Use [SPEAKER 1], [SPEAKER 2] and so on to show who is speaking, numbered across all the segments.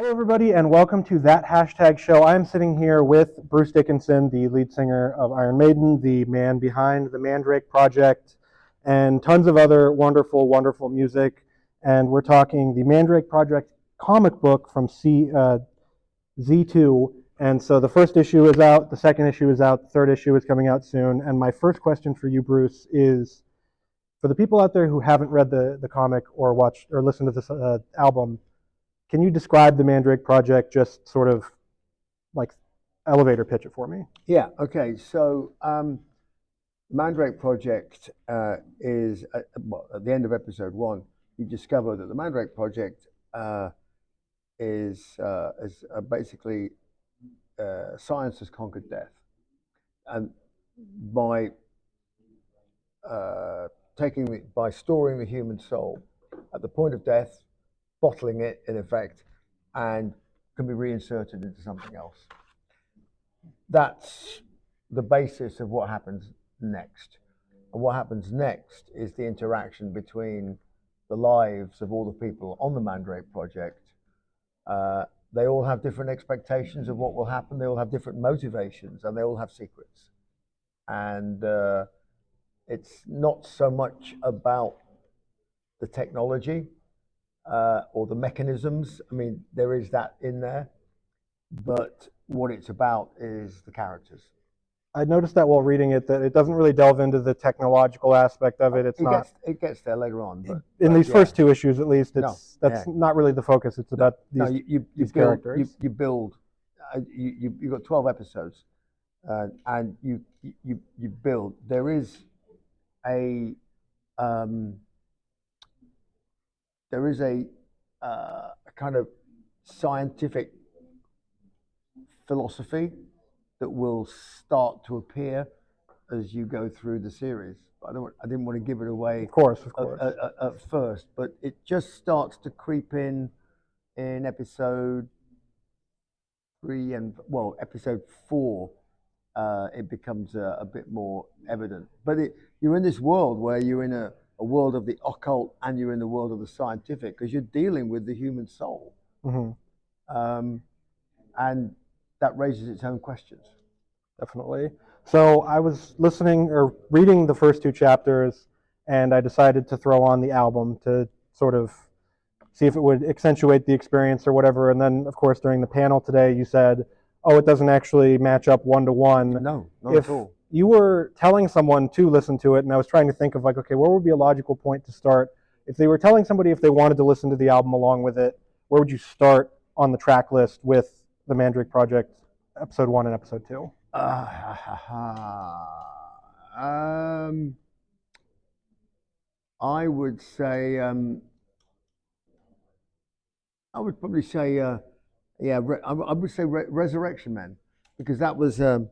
[SPEAKER 1] Hello, everybody, and welcome to That Hashtag Show. I'm sitting here with Bruce Dickinson, the lead singer of Iron Maiden, the man behind the Mandrake Project, and tons of other wonderful, wonderful music. And we're talking the Mandrake Project comic book from Z2. And so the first issue is out, the second issue is out, the third issue is coming out soon. And my first question for you, Bruce, is for the people out there who haven't read the comic or watched or listened to this album, can you describe the Mandrake Project, just sort of like elevator pitch it for me?
[SPEAKER 2] Yeah, okay. So Mandrake Project is, well, at the end of episode 1, you discover that the Mandrake Project is basically science has conquered death. And by storing the human soul at the point of death, bottling it in effect, and can be reinserted into something else. That's the basis of what happens next. And what happens next is the interaction between the lives of all the people on the Mandrake Project. They all have different expectations of what will happen. They all have different motivations, and they all have secrets. And it's not so much about the technology or the mechanisms. I mean, there is that in there, but what it's about is the characters.
[SPEAKER 1] I noticed that while reading it, that it doesn't really delve into the technical aspect of it.
[SPEAKER 2] It gets there later on, but
[SPEAKER 1] in these first two issues, at least, that's
[SPEAKER 2] yeah.
[SPEAKER 1] not really the focus. It's about these characters.
[SPEAKER 2] You build. You've got 12 episodes, and you build. There is a kind of scientific philosophy that will start to appear as you go through the series. I didn't want to give it away.
[SPEAKER 1] Of course.
[SPEAKER 2] At first, but it just starts to creep in episode 3 and episode 4. It becomes a bit more evident. But you're in this world where you're in a world of the occult, and you're in the world of the scientific, because you're dealing with the human soul.
[SPEAKER 1] Mm-hmm.
[SPEAKER 2] And that raises its own questions.
[SPEAKER 1] Definitely. So I was listening or reading the first 2 chapters, and I decided to throw on the album to sort of see if it would accentuate the experience or whatever. And then, of course, during the panel today, you said, oh, it doesn't actually match up 1-to-1.
[SPEAKER 2] No, not at all.
[SPEAKER 1] You were telling someone to listen to it, and I was trying to think of, like, okay, where would be a logical point to start? If they were telling somebody if they wanted to listen to the album along with it, where would you start on the track list with the Mandrake Project, episode 1 and episode 2?
[SPEAKER 2] I would say, I would probably say, I would say Resurrection Man, because that was a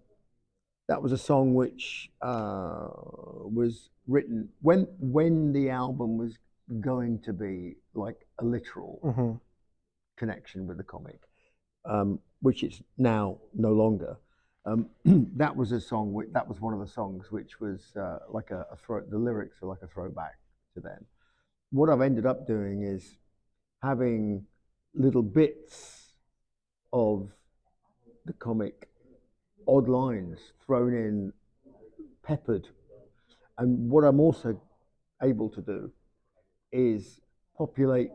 [SPEAKER 2] song which was written when the album was going to be like a literal connection with the comic, which it's now no longer. That was a song. That was one of the songs which was like the lyrics are like a throwback to them. What I've ended up doing is having little bits of the comic, odd lines thrown in, peppered. And what I'm also able to do is populate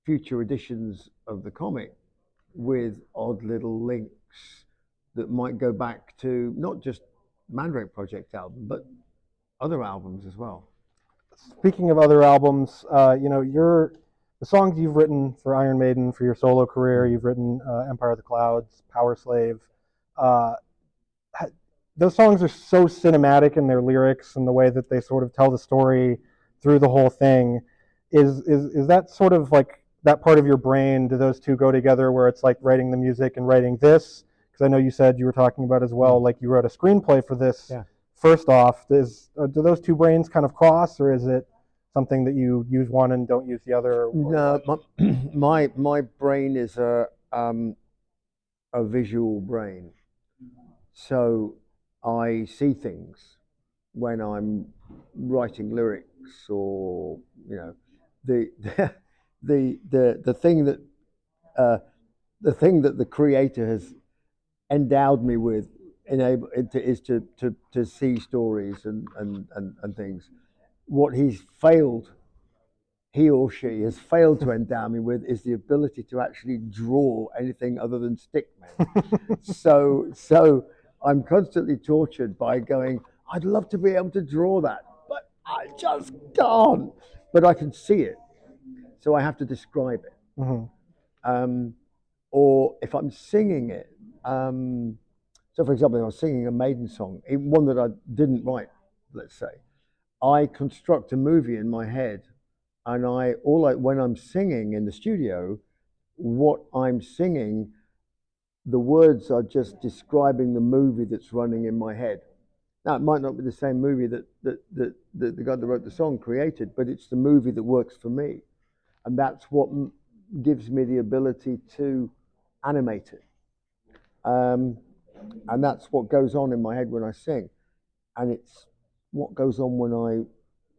[SPEAKER 2] future editions of the comic with odd little links that might go back to not just Mandrake Project album, but other albums as well.
[SPEAKER 1] Speaking of other albums, the songs you've written for Iron Maiden for your solo career, you've written Empire of the Clouds, Power Slave. Those songs are so cinematic in their lyrics and the way that they sort of tell the story through the whole thing. Is that sort of like that part of your brain? Do those two go together where it's like writing the music and writing this? Because I know you said you were talking about as well, like you wrote a screenplay for this.
[SPEAKER 2] Yeah.
[SPEAKER 1] First off, do those two brains kind of cross, or is it something that you use one and don't use the other?
[SPEAKER 2] No, my brain is a visual brain, so I see things when I'm writing lyrics, or the thing that the thing that the creator has endowed me with is to see stories and things. What he or she has failed to endow me with is the ability to actually draw anything other than stick men. So I'm constantly tortured by going, I'd love to be able to draw that, but I just can't. But I can see it, so I have to describe it. Or if I'm singing it, so for example, if I was singing a Maiden song, one that I didn't write, let's say, I construct a movie in my head, and when I'm singing in the studio, what I'm singing, the words are just describing the movie that's running in my head. Now, it might not be the same movie that the guy that wrote the song created, but it's the movie that works for me. And that's what gives me the ability to animate it. And that's what goes on in my head when I sing. And it's what goes on when I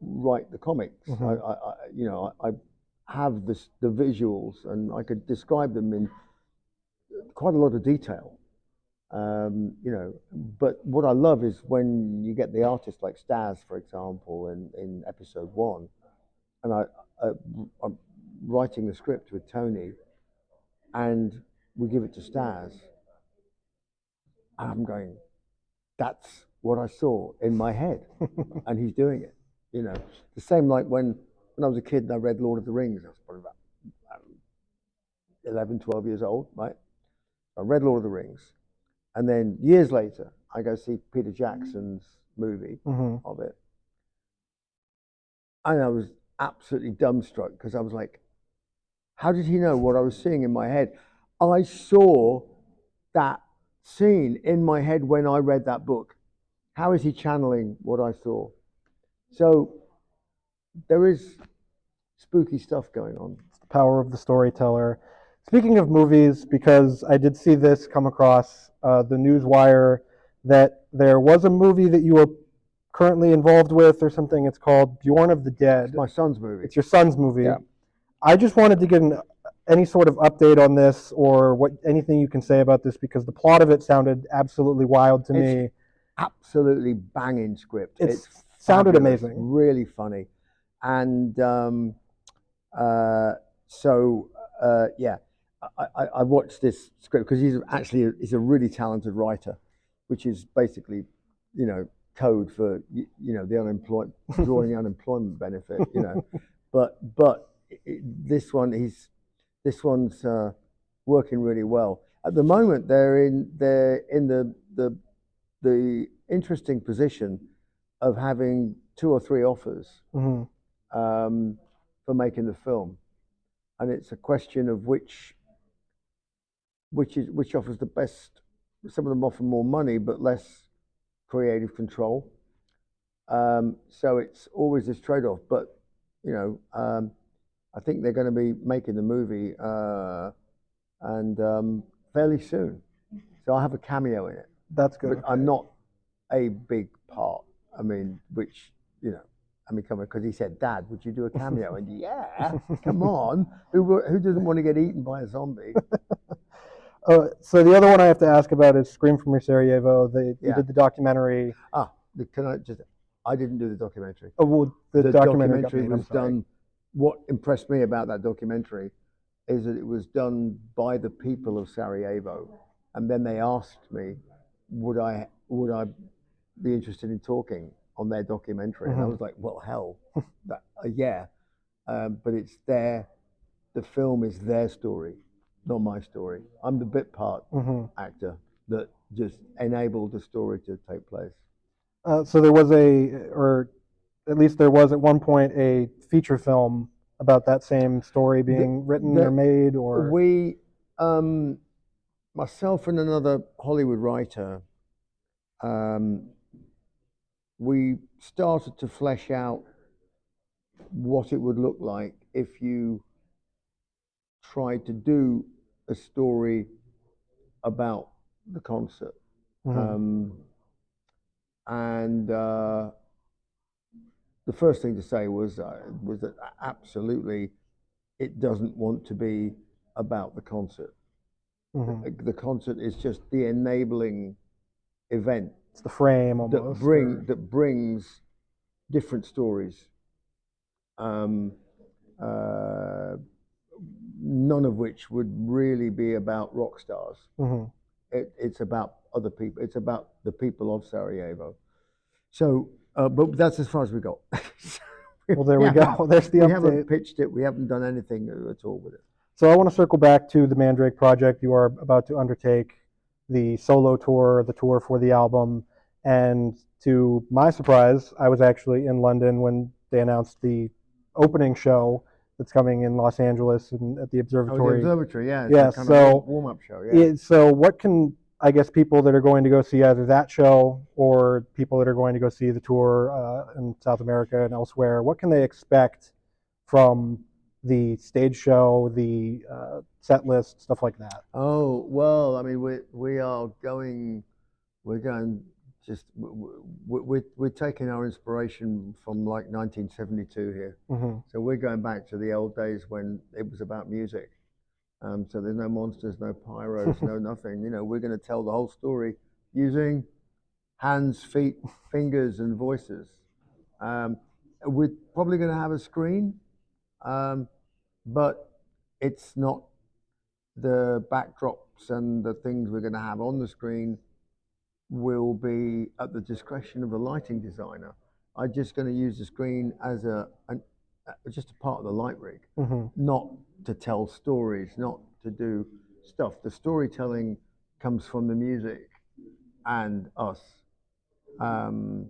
[SPEAKER 2] write the comics. I have the visuals, and I could describe them in quite a lot of detail. But what I love is when you get the artist like Stas, for example, in episode 1, and I'm writing the script with Tony, and we give it to Stas, and I'm going, that's what I saw in my head, and he's doing it. The same like when I was a kid and I read Lord of the Rings. I was probably about 11, 12 years old, right? I read Lord of the Rings, and then years later, I go see Peter Jackson's movie of it, and I was absolutely dumbstruck because I was like, how did he know what I was seeing in my head? I saw that scene in my head when I read that book. How is he channeling what I saw? So there is spooky stuff going on.
[SPEAKER 1] It's the power of the storyteller. Speaking of movies, because I did see this come across the newswire, that there was a movie that you were currently involved with or something. It's called Beorn of the Dead.
[SPEAKER 2] It's my son's movie.
[SPEAKER 1] It's your son's movie.
[SPEAKER 2] Yeah.
[SPEAKER 1] I just wanted to get any sort of update on this, or anything you can say about this, because the plot of it sounded absolutely wild to me.
[SPEAKER 2] Absolutely banging script.
[SPEAKER 1] It sounded
[SPEAKER 2] fabulous,
[SPEAKER 1] amazing.
[SPEAKER 2] Really funny. And yeah, I watched this script because he's a really talented writer, which is basically, code for the unemployed, drawing the unemployment benefit, but this one's working really well at the moment. They're in the interesting position of having 2 or 3 offers for making the film, and it's a question of which offers the best. Some of them offer more money but less creative control. So it's always this trade-off. But I think they're going to be making the movie and fairly soon. So I have a cameo in it.
[SPEAKER 1] That's good.
[SPEAKER 2] But I'm not a big part. I mean, come on, because he said, "Dad, would you do a cameo?" And yeah, come on. Who doesn't want to get eaten by a zombie?
[SPEAKER 1] So the other one I have to ask about is Scream from Sarajevo. You did the documentary.
[SPEAKER 2] I didn't do the documentary.
[SPEAKER 1] Oh, well, the
[SPEAKER 2] documentary was done. What impressed me about that documentary is that it was done by the people of Sarajevo, and then they asked me, would I be interested in talking on their documentary? And I was like, well, hell, yeah. But it's the film is their story, not my story. I'm the bit part actor that just enabled the story to take place.
[SPEAKER 1] So there was or at least there was at one point, a feature film about that same story being written or made, or
[SPEAKER 2] we, myself and another Hollywood writer, we started to flesh out what it would look like if you tried to do a story about the concert. And the first thing to say was that absolutely it doesn't want to be about the concert.
[SPEAKER 1] Mhm.
[SPEAKER 2] The concert is just the enabling event
[SPEAKER 1] It's the frame
[SPEAKER 2] that
[SPEAKER 1] almost. or-
[SPEAKER 2] brings different stories. Um, uh, None of which would really be about rock stars.
[SPEAKER 1] Mhm.
[SPEAKER 2] It's about other people. It's about the people of Sarajevo. So, but that's as far as we got.
[SPEAKER 1] Well, there we go. There's the
[SPEAKER 2] We
[SPEAKER 1] update.
[SPEAKER 2] haven't pitched it. We haven't done anything at all with it.
[SPEAKER 1] So I want to circle back to the Mandrake Project. You are about to undertake the solo tour, the tour for the album, and to my surprise, I was actually in London when they announced the opening show that's coming in Los Angeles and at the
[SPEAKER 2] Oh, the
[SPEAKER 1] observatory.
[SPEAKER 2] observatory, yeah. It's
[SPEAKER 1] Yeah,
[SPEAKER 2] a kind
[SPEAKER 1] so
[SPEAKER 2] of warm-up show, yeah.
[SPEAKER 1] So what can I guess people that are going to go see either that show or people that are going to go see the tour in South America and elsewhere, what can they expect from the stage show, the set list, stuff like that?
[SPEAKER 2] Oh well, I mean, we are going. We're going just we're taking our inspiration from like 1972 here.
[SPEAKER 1] Mm-hmm.
[SPEAKER 2] So we're going back to the old days when it was about music. So there's no monsters, no pyros, no nothing. You know, we're going to tell the whole story using hands, feet, fingers, and voices. We're probably going to have a screen, but it's not the backdrops and the things we're going to have on the screen will be at the discretion of the lighting designer. I'm just going to use the screen as just a part of the light rig,
[SPEAKER 1] Mm-hmm.
[SPEAKER 2] not to tell stories, not to do stuff. The storytelling comes from the music and us. Um,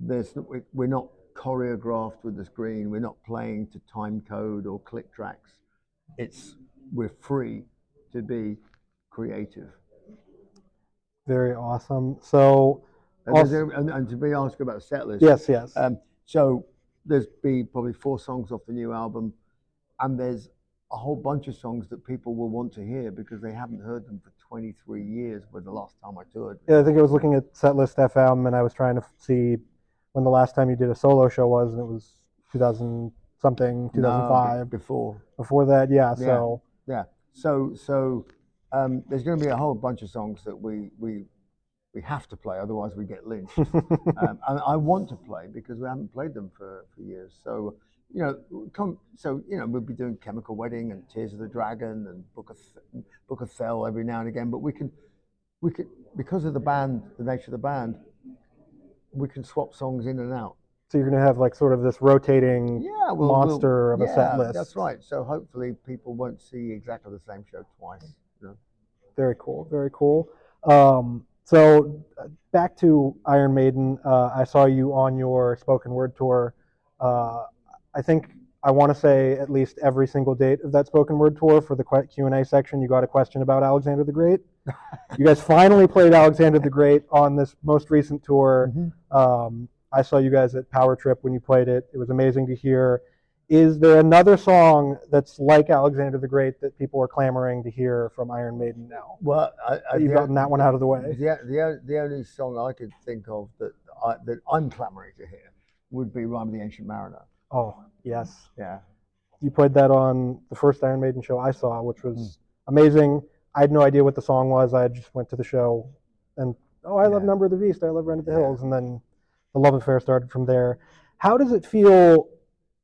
[SPEAKER 2] we're not choreographed with the screen. We're not playing to time code or click tracks. We're free to be creative.
[SPEAKER 1] Very awesome. So,
[SPEAKER 2] And to be honest about the set list,
[SPEAKER 1] yes.
[SPEAKER 2] So there's be probably 4 songs off the new album, and there's a whole bunch of songs that people will want to hear because they haven't heard them for 23 years. Was the last time I toured.
[SPEAKER 1] Yeah, I think I was looking at Setlist FM and I was trying to see when the last time you did a solo show was, and it was 2000 something, 2005.
[SPEAKER 2] No, before.
[SPEAKER 1] Before that, yeah.
[SPEAKER 2] Yeah.
[SPEAKER 1] So
[SPEAKER 2] Yeah. So there's going to be a whole bunch of songs that we have to play, otherwise we get lynched. And I want to play because we haven't played them for years. So we'll be doing Chemical Wedding and Tears of the Dragon and Book of Thel every now and again. But we can because of the band, the nature of the band, we can swap songs in and out.
[SPEAKER 1] So you're going to have like sort of this rotating monster of a set list.
[SPEAKER 2] That's right. So hopefully people won't see exactly the same show twice. You know?
[SPEAKER 1] Very cool. Very cool. So back to Iron Maiden. I saw you on your spoken word tour. I think I want to say at least every single date of that spoken word tour for the Q&A section, you got a question about Alexander the Great. You guys finally played Alexander the Great on this most recent tour.
[SPEAKER 2] Mm-hmm.
[SPEAKER 1] I saw you guys at Power Trip when you played it. It was amazing to hear. Is there another song that's like Alexander the Great that people are clamoring to hear from Iron Maiden now?
[SPEAKER 2] Well,
[SPEAKER 1] you've gotten that one out of the way.
[SPEAKER 2] The only song I could think of that I'm clamoring to hear would be "Rime of the Ancient Mariner."
[SPEAKER 1] Oh yes,
[SPEAKER 2] yeah.
[SPEAKER 1] You played that on the first Iron Maiden show I saw, which was amazing. I had no idea what the song was. I just went to the show, and I love Number of the Beast. I love Run of the Hills, and then the love affair started from there. How does it feel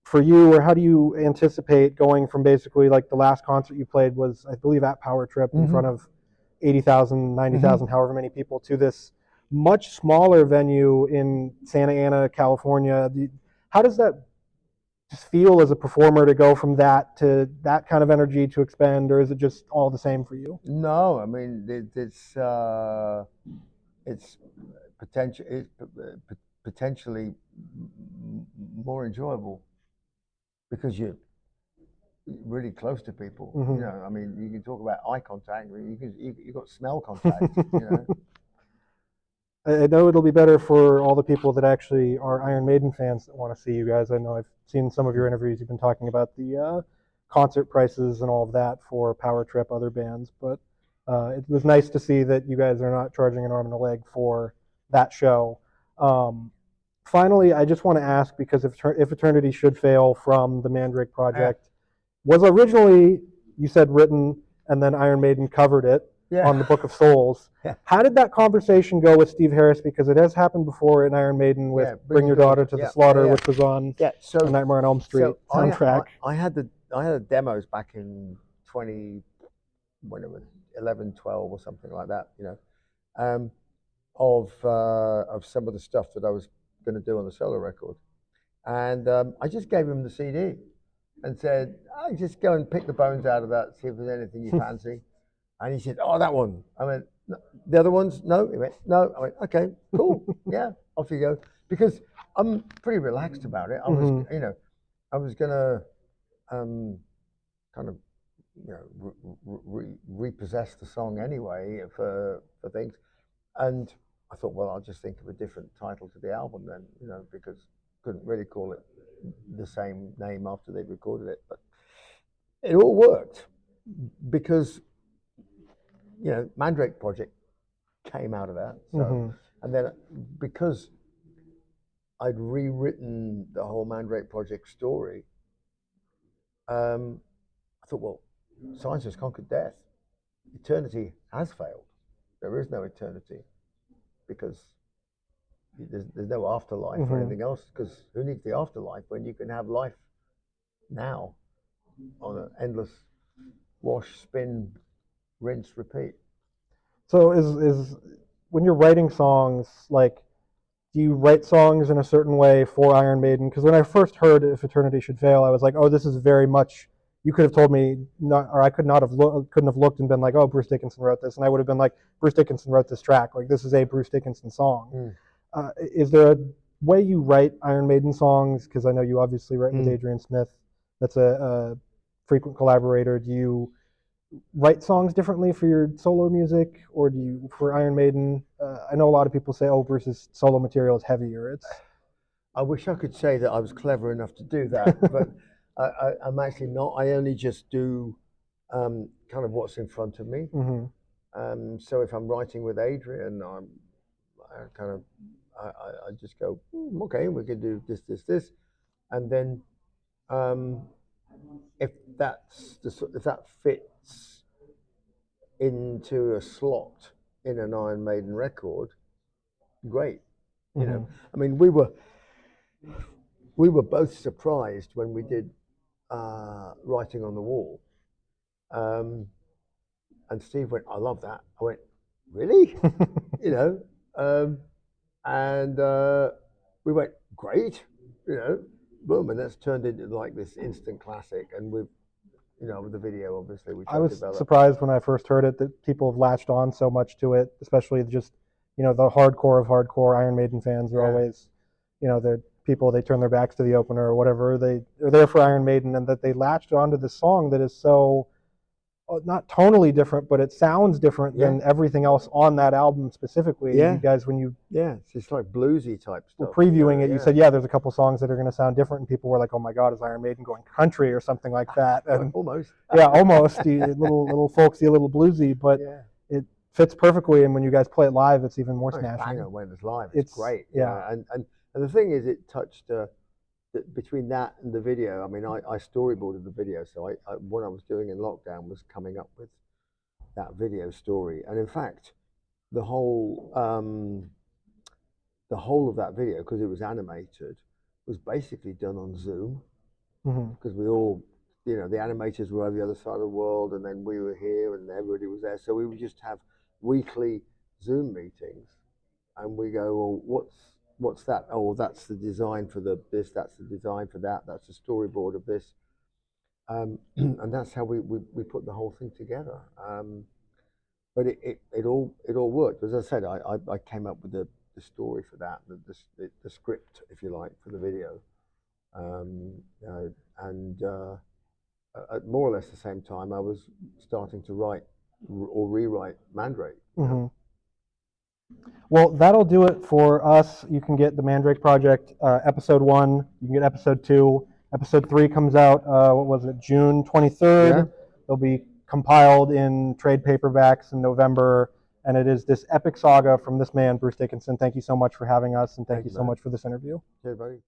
[SPEAKER 1] for you, or how do you anticipate going from basically like the last concert you played was, I believe, at Power Trip in front of 80,000, 90,000, however many people, to this much smaller venue in Santa Ana, California? How does that just feel as a performer to go from that to that kind of energy to expend, or is it just all the same for you?
[SPEAKER 2] No, I mean it's potentially more enjoyable because you're really close to people.
[SPEAKER 1] Mm-hmm.
[SPEAKER 2] You know, I mean, you can talk about eye contact. You got smell contact. You know.
[SPEAKER 1] I know it'll be better for all the people that actually are Iron Maiden fans that want to see you guys. I know I've seen some of your interviews. You've been talking about the concert prices and all of that for Power Trip, other bands, but it was nice to see that you guys are not charging an arm and a leg for that show. Finally, I just want to ask, because if Eternity Should Fail from the Mandrake Project was originally, you said, written and then Iron Maiden covered it
[SPEAKER 2] Yeah.
[SPEAKER 1] on the Book of Souls.
[SPEAKER 2] Yeah.
[SPEAKER 1] How did that conversation go with Steve Harris? Because it has happened before in Iron Maiden with
[SPEAKER 2] Yeah,
[SPEAKER 1] Bring Your Daughter to the Slaughter,
[SPEAKER 2] yeah.
[SPEAKER 1] which was on
[SPEAKER 2] So
[SPEAKER 1] the Nightmare on Elm Street soundtrack.
[SPEAKER 2] I had the demos back in 11, 12 or something like that, you know, of some of the stuff that I was going to do on the solo record. And I just gave him the CD and said, just go and pick the bones out of that, see if there's anything you fancy. And he said, oh, that one. I went, no. The other ones? No. He went, no. I went, okay, cool. Yeah, off you go. Because I'm pretty relaxed about it. I was, you know, I was going to kind of, you know, repossess the song anyway for things. And I thought, well, I'll just think of a different title to the album then, you know, because couldn't really call it the same name after they'd recorded it. But it all worked because, you know, Mandrake Project came out of that. So, and then because I'd rewritten the whole Mandrake Project story, I thought, well, science has conquered death. Eternity has failed. There is no eternity because there's no afterlife or anything else, because who needs the afterlife when you can have life now on an endless wash, spin, rinse, repeat.
[SPEAKER 1] So is when you're writing songs, like, do you write songs in a certain way for Iron Maiden? Because when I first heard If Eternity Should Fail, I was like, oh, this is very much, you could have told me, not, or I could not have couldn't have looked and been like, oh, Bruce Dickinson wrote this, and I would have been like, Bruce Dickinson wrote this track, like this is a Bruce Dickinson song. Is there a way you write Iron Maiden songs? Because I know you obviously write with Adrian Smith, that's a frequent collaborator. Do you write songs differently for your solo music, or do you for Iron Maiden? I know a lot of people say, oh, Bruce's solo material is heavier.
[SPEAKER 2] I wish I could say that I was clever enough to do that, but I'm actually not. I only just do kind of what's in front of me. So if I'm writing with Adrian, I just go, okay, we can do this, and then if that fits into a slot in an Iron Maiden record, great. You know, I mean, we were both surprised when we did Writing on the Wall, and Steve went, I love that. I went, really? You know, and we went, great, you know, boom, and that's turned into like this instant classic. And with, you know, with the video, obviously, we
[SPEAKER 1] I was surprised when I first heard it that people have latched on so much to it, especially just, you know, the hardcore of hardcore Iron Maiden fans are always, you know, they're people, they turn their backs to the opener or whatever, they're there for Iron Maiden, and that they latched onto this song that is so, not tonally different, but it sounds different than everything else on that album specifically. You guys, when you
[SPEAKER 2] it's just like bluesy type stuff.
[SPEAKER 1] Were previewing it, you said, there's a couple songs that are going to sound different, and people were like, oh my God, is Iron Maiden going country or something like that? And
[SPEAKER 2] almost.
[SPEAKER 1] Almost. little folksy, a little bluesy, but it fits perfectly, and when you guys play it live, it's even more snatchy.
[SPEAKER 2] Hang on, when it's live, it's great. And the thing is, it touched between that and the video. I mean, I storyboarded the video, so what I was doing in lockdown was coming up with that video story. And in fact, the whole of that video, because it was animated, was basically done on Zoom, because we all, you know, the animators were over the other side of the world, and then we were here, and everybody was there. So we would just have weekly Zoom meetings, and we go, well, what's that? Oh, that's the design for this. That's the design for that. That's the storyboard of this, and that's how we put the whole thing together. But it all worked. As I said, I came up with the story for that, the script, if you like, for the video, and at more or less the same time, I was starting to write or rewrite Mandrake.
[SPEAKER 1] Well, that'll do it for us. You can get the Mandrake Project, episode 1. You can get episode 2. Episode 3 comes out, June 23rd. They'll be compiled in trade paperbacks in November. And it is this epic saga from this man, Bruce Dickinson. Thank you so much for having us, and thank you so much for this interview.
[SPEAKER 2] Cheers, buddy.